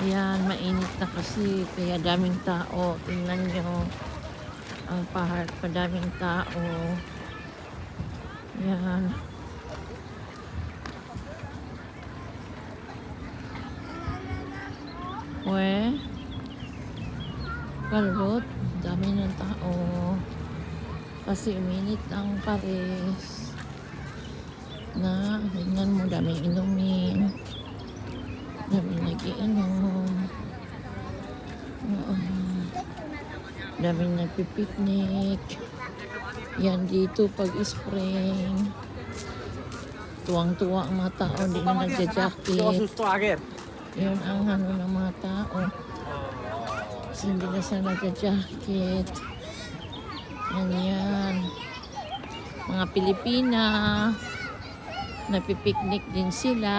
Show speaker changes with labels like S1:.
S1: Ayan, mainit na kasi kaya daming tao. Tingnan nyo ang park, madaming tao. Ayan. We, kalot, dami ng tao. Kasi uminit ang Paris. Na, tingnan mo, daming inumin. Daming nagiinom. Daming nagpipiknik. Yan dito pag spring. Tuwang-tuwa ang mga tao, hindi na nagja-jacket. Yun ang ano ng mga tao. Kasi hindi na sila nagja-jacket. Yan. Mga Pilipina. Napipiknik din sila.